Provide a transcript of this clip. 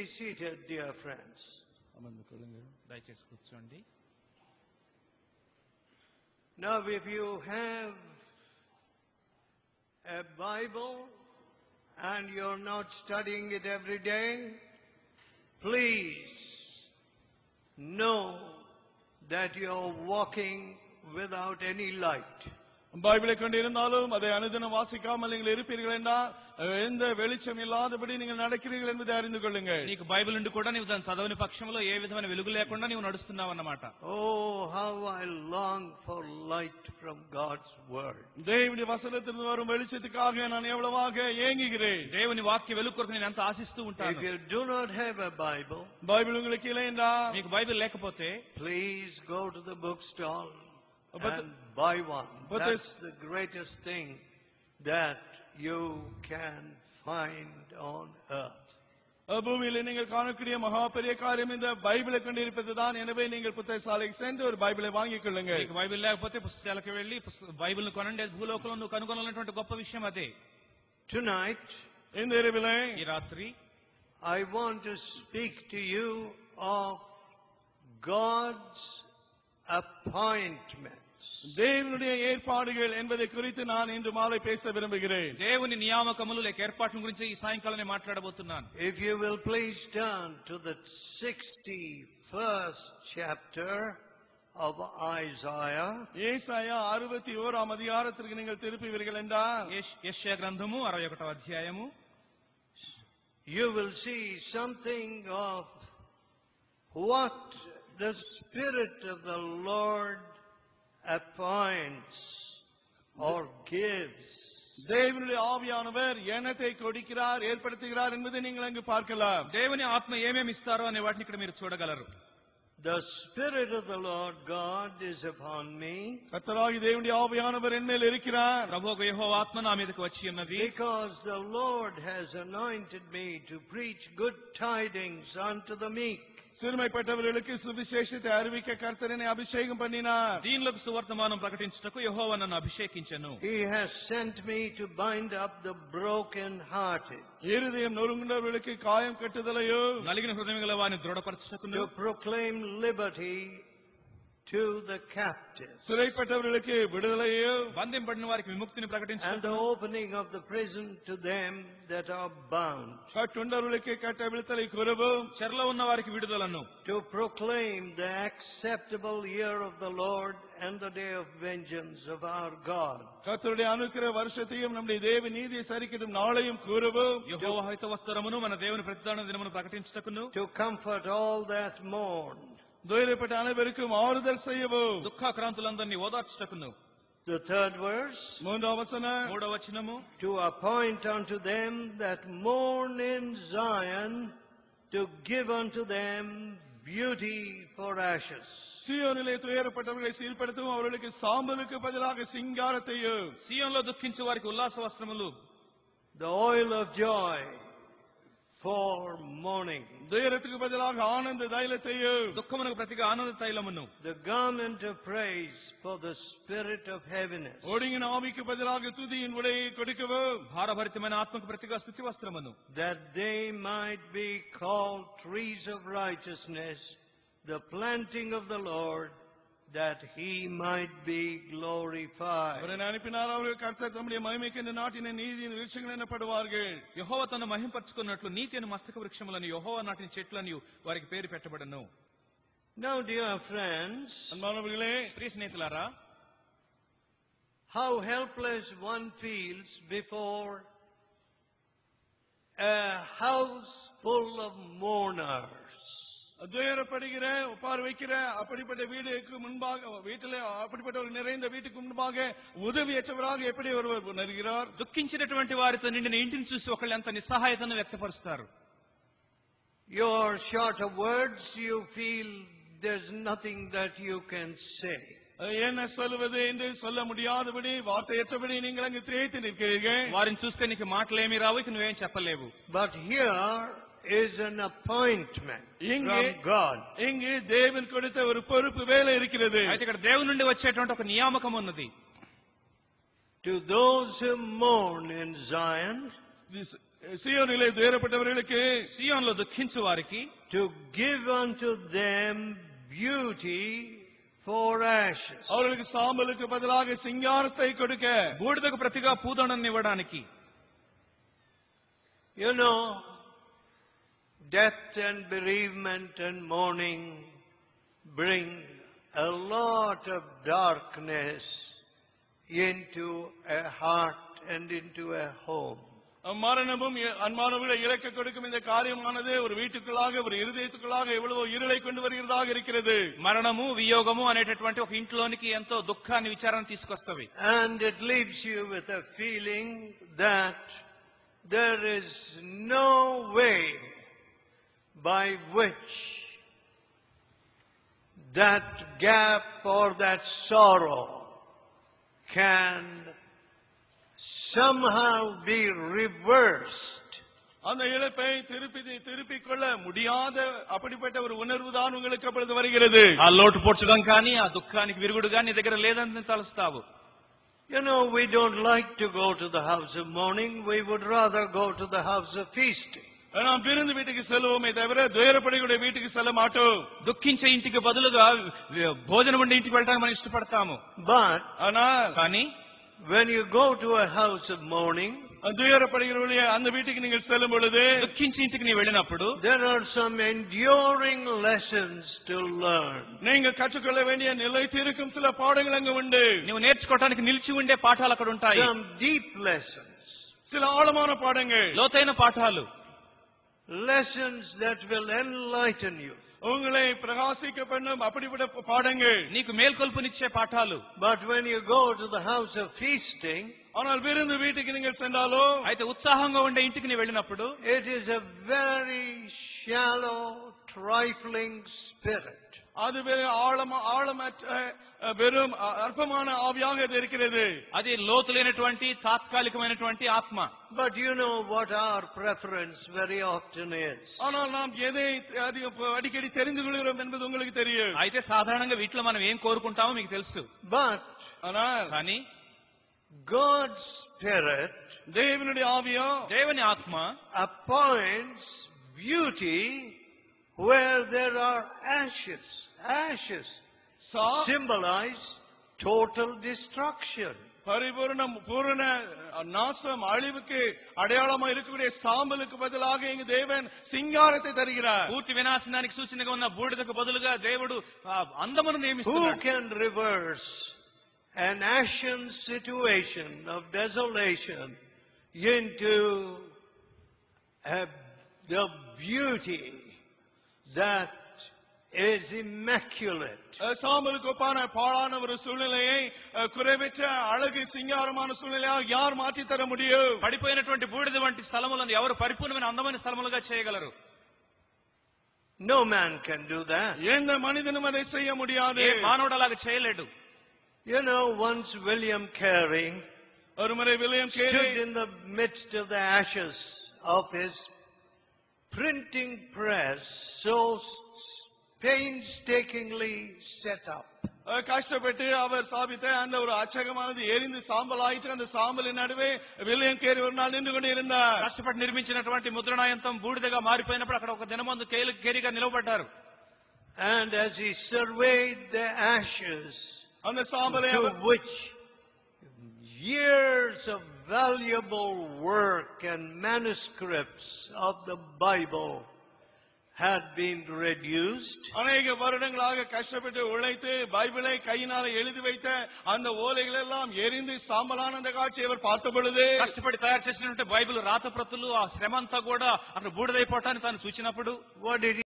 be seated, dear friends. దయచేసి కూర్చోండి. Now, if you have a Bible and you're not studying it every day, please know that you're walking without any light. பைபிளை கொண்டிருந்தாலும் அதை அனுதினம் வாசிக்காமல் நீங்கள் இருப்பீர்கள் என்றால் எந்த வெளிச்சம் இல்லாதபடி நீங்கள் நடக்கிறீர்கள் என்பதை அறிந்து கொள்ளுங்கள். నీకు బైబిల్ ఉండి కూడా నీవు దాని చదవని పక్షంలో ఏ విధమైన వెలుగు లేకుండా నీవు నడుస్తున్నావు అన్నమాట. Oh, how I long for light from God's word. దేవుని వచనத்திலிருந்து வரும் வெளிச்சத்துக்காக நான் எவ்வளவாக ஏங்குகிறேன். దేవుని వాక్య వెలుగు కొరకు నేను ఎంత ఆశిస్తూ ఉంటాను. If you do not have a Bible, Bible உங்களுக்கு இல்லை என்றால், నీకు బైబిల్ లేకపోతే please go to the bookstall and buy one. That's the greatest thing that you can find on earth. பூமியில நீங்கள் காணக்கூடிய மகா பெரிய காரியம் இந்த பைபிளை கொண்டிருப்பதுதான். எனவே நீங்கள் புத்தகசாலைக்கு சென்று ஒரு பைபிளை வாங்கிக் கொள்ளுங்கள். నీకు బైబిల్ లేకపోతే పుస్తకాలకు వెళ్లి బైబిల్ను కొనండి. భూలోకంలో నువ్వు కనుగొనాలన్నటువంటి గొప్ప విషయం అదే. Tonight, இந்த இரவிலே, ఈ రాత్రి, I want to speak to you of God's appointments. தேவனுடைய ஏற்பாடுகள் என்பதை குறித்து நான் இன்று மாலை பேச விரும்புகிறேன். దేవుని నియామకములు లేక ఏర్పాట్ల గురించి ఈ సాయంకాలం మాట్లాడబోతున్నాను. If you will please turn to the 61st chapter of Isaiah. ஏசாயா 61ஆம் அதிகாரத்திற்கு நீங்கள் திருப்புவீர்கள் என்றால், యెషయా గ్రంథము 61వ అధ్యాయము, you will see something of what the Spirit of the Lord appoints or gives. தேவனுடைய ஆவியானவர் என்னத்தை கொடுக்கிறார், ஏற்படுத்துகிறார் என்பதை நீங்கள் அங்கு பார்க்கலாம். దేవుని ఆత్మ ఏమేమి ఇస్తారో అనే వాటిని ఇక్కడ మీరు చూడగలరు. The Spirit of the Lord God is upon me. கர்த்தராகிய தேவனுடைய ஆவியானவர் என் மேல் இருக்கிறார். ప్రభువు యెహోవా ఆత్మ నా మీదకి వచ్చి ఉన్నది. Because the Lord has anointed me to preach good tidings unto the meek. சிறுமைப்பட்டவர்களுக்கு சுவிசேஷத்தை அறிவிக்க கர்த்தர் என்னை அபிஷேகம் பண்ணினார். దీనులకు సువర్తమానం ప్రకటించుటకు యెహోవా నన్ను అభిషేకించెను. He has sent me to bind up the broken hearted. இருதயம் நொறுங்குண்டவர்களுக்கு காயம் கட்டுதலையோ, నలిగిన హృదయం గల వారిని దృఢపరచుటకును, to proclaim liberty to the captives. சிறைப்பட்டவர்களுக்கு விடுதலையோ, బంధింపడిన వారికి విముక్తిని And ప్రకటించుటకు, the opening of the prison to them that are bound. கட்டுண்டவர்களுக்கு கட்ட விழுத்தலை கூறவும், చెరలో ఉన్న వారికి విడుదలను, To proclaim the acceptable year of the Lord and the day of vengeance of our God. கர்த்தருடைய அனுக்கிரக வருஷத்தையும் நம்முடைய தேவ நீதியை சரிக்கட்டும் நாளையும் கூறவும், యెహోవా హితవత్సరమును మన దేవుని ప్రతిదాన దినమును ప్రకటించుటకును, To comfort all that mourn. துயரப்பட்ட அனைவருக்கும் ஆறுதல் செய்யவும். దుఃఖాక్రాంతులందరినీ ఓదార్చుటకును. The third verse. மூன்றாம் வசனம், 3వ వచనము, To appoint unto them that mourn in Zion, to give unto them beauty for ashes. சீயோனிலே துயரப்பட்டவர்களை சீர்படுத்தவும், அவர்களுக்கு சாம்பலுக்கு பதிலாக சிங்காரத்தையும், సీయోనులో దుఃఖించే వారికి ఉల్లాస వస్త్రములు, The oil of joy for mourning. துயரத்துக்கு பதிலாக ஆனந்த தைலத்தையும், దుఃఖమునకు ప్రతిగా ఆనంద తైలమును, The garment of praise for the spirit of heaviness. ஒடுங்கின ஆவிக்கு பதிலாக துதியின் உடையை கொடுக்கவும், భారభరితమైన ఆత్మకు ప్రతిగా స్తుతి వస్త్రమును, That they might be called trees of righteousness, the planting of the Lord, that he might be glorified. அவரை அனுப்பினார். அவர்கள் கர்த்தர் தம்முடைய மகிமைக்கு இந்த நாட்டின் நீதியின் விருட்சங்கள் எனப்படுவார்கள். యెహోవా తను మహింపరచుకున్నట్లు నీతి అను మస్తక వృక్షములను యెహోవా నాటిన చెట్లను వారికి పేరు పెట్టబడను. Now, dear friends, அன்பானவர்களே, ప్రియ స్నేహితులారా, how helpless one feels before a house full of mourners. துயரப்படுகிற, ஒப்பார் வைக்கிற அப்படிப்பட்ட வீடுக்கு முன்பாக, வீட்டிலே அப்படிப்பட்ட ஒரு நிறைந்த வீட்டுக்கு முன்பாக உதவியற்றவராக எப்படி ஒருவர் உணர்கிறார்? దుఃఖించినటువంటి వారితో నిండిన ఇంటిని చూసి ఒకళ్ళు ఎంత నిస్సహాయతను వ్యక్తపరుస్తారు. You're short of words, you feel there's nothing that you can say. என்ன சொல்வது என்று சொல்ல முடியாதபடி, வார்த்தையற்றபடி நீங்கள் அங்கு திகைத்து நிற்கிறீர்கள். వారిని చూస్తే నీకు మాటలేమీ రావు, ఇక నువ్వేం చెప్పలేవు. But here is an appointment from God. இங்கு தேவன் கொடுத்த ஒரு பொறுப்பு வேலை இருக்கிறது. అయితే ఇక్కడ దేవుని నుండి వచ్చేటువంటి ఒక నియామకం ఉన్నది. To those who mourn in Zion, సియోనులో దుఃఖపడ్డవர்களுக்கு సియోనులో దుఃఖించు వారికి to give unto them beauty for ashes. அவர்களுக்கு சாம்பலுக்கு பதிலாக சிங்காரத்தை கொடுக்க, బూడిదకు ప్రతిగా పూదండను ఇవ్వడానికి. You know, death and bereavement and mourning bring a lot of darkness into a heart and into a home. மரணமும் அன்பானவர்களை இழக்க கொடுக்கும் இந்த காரியமானது ஒரு வீட்டுக்குள்ளாக, ஒரு இருதயத்துக்குள்ளாக எவ்வளவோ இருளை கொண்டு வருகிறதாக இருக்கிறது. మరణము వియోగము అనేటటువంటి ఒక ఇంట్లోనికి ఎంతో దుఃఖాన్ని విచారణ తీసుకొస్తవి. And it leaves you with a feeling that there is no way by which that gap or that sorrow can somehow be reversed. அந்த இழப்பை திருப்பிக் கொள்ள முடியாத அப்படிப்பட்ட ஒரு உணர்வு தான் உங்களுக்கு அப்பொழுது வருகிறது. ఆ లోటు పోడ్చడం కానీ ఆ దుఃఖానికి విరుగుడు కానీ నీ దగ్గర లేదని తలుస్తావు. You know, we don't like to go to the house of mourning. We would rather go to the house of feasting. நாம் விருந்து வீட்டுக்கு செல்வோமே தவிர துயரப்படைகளுடைய வீட்டுக்கு செல்ல மாட்டோம். దుఃఖించే ఇంటికి బదులుగా భోజనం వండే ఇంటికి వెళ్ళడానికి మనం ఇష్టపడతాము. కానీ when you go to a house of mourning, துயரப்படுகிறவர்களே அந்த வீட்டுக்கு நீங்கள் செல்லும் பொழுது, దుఃఖించి ఇంటికి నీ వెళ్ళినప్పుడు there are some enduring lessons to learn. நீங்கள் கற்றுக்கொள்ள வேண்டிய நிலைத்திருக்கும் சில பாடங்கள் அங்கு உண்டு. నువ్వు నేర్చుకోవడానికి నిలిచి ఉండే పాఠాలు అక్కడ ఉంటాయి. Some deep lessons. சில ஆழமான பாடங்கள், లోతైన పాఠాలు. Lessons that will enlighten you. உங்களை பிரகாசிக்க பண்ணும் அப்படிப்பட்ட பாடங்கள், నీకు మేల్కొల్పునిచ్చే పాఠాలు. But when you go to the house of feasting, ஆனால் விருந்து வீட்டுக்கு நீங்கள் சென்றாலோ, అయితే ఉత్సాహంగా ఉండే ఇంటికి నీ వెళ్ళినప్పుడు it is a very shallow, trifling spirit. அது ஆழமற்ற வெறும் அற்பமான ஆவியாக அது இருக்கிறது. అది లోతు లేనటువంటి తాత్కాలికమైనటువంటి ఆత్మ. But you know what our preference very often is. ஆனால் நாம் எதை அடிக்கடி தெரிந்து கொள்கிறோம் என்பது உங்களுக்கு தெரியும். అయితే సాధారణంగా వీటిలో మనం ఏం కోరుకుంటామో మీకు తెలుసు. But కానీ God's Spirit, దేవుని ఆవియో, దేవుని ఆత్మ appoints beauty where there are ashes. Ashes symbolize total destruction. பூரண நாசம், அழிவுக்கு அடையாளமா இருக்கக்கூடிய சாம்பலுக்கு பதிலாக இங்கு தேவன் சிங்காரத்தை தருகிறார். పూర్తి వినాశనానికి సూచనగా ఉన్న బూడిదకు బదులుగా దేవుడు అందమును నియమిస్తున్నాడు. Who can reverse an ashen situation of desolation into the beauty that is immaculate? சாம்பலுக்கு ஒப்பான பாழான ஒரு சூழ்நிலையை குறைவற்ற அழகு சிங்காரமான சூழ்நிலையாக யார் மாற்றி தர முடியும்? పడిపోయినటువంటి బూడిద వంటి స్థలములను ఎవరు పరిపూర్ణమైన అందమైన స్థలములుగా చేయగలరు? No man can do that. எந்த மனிதனும் அதை செய்ய முடியாது. మానవుడు అలాగా చేయలేడు. You know, once William Carey ஒருமுறை William carry stood in the midst of the ashes of his printing press, so painstakingly set up. கஷ்டப்பட்டு அவர் சாபித்த அந்த ஒரு அச்சகமானது எரிந்து சாம்பல் ஆயிற்று. அந்த சாம்பலின் நடுவே வில்லியம் கேரி ஒரு நாள் நின்று கொண்டு இருந்தார். కష్టపడి నిర్మించినటువంటి ముద్రణాయంతం బూడిదగా మారిపోయినప్పుడు అక్కడ ఒక దినమందు కేరిగా నిలబడ్డారు. And as he surveyed the ashes, அந்த சாம்பலை to which years of valuable work and manuscripts of the Bible had been reduced, அநேக வருடங்களாக கஷ்டப்பட்டு உழைத்து பைபிளை கையினால எழுதி வைத்த அந்த ஓலைகள் எல்லாம் எரிந்து சாம்பலான அந்த காட்சியை அவர் பார்த்த பொழுது, కష్టపడి తయారు చేసినటువంటి బైబిల్ రాత ప్రతులు ఆ శ్రమంతా కూడా అక్కడ బూడిదైపోవటాన్ని తాను చూచినప్పుడు, what did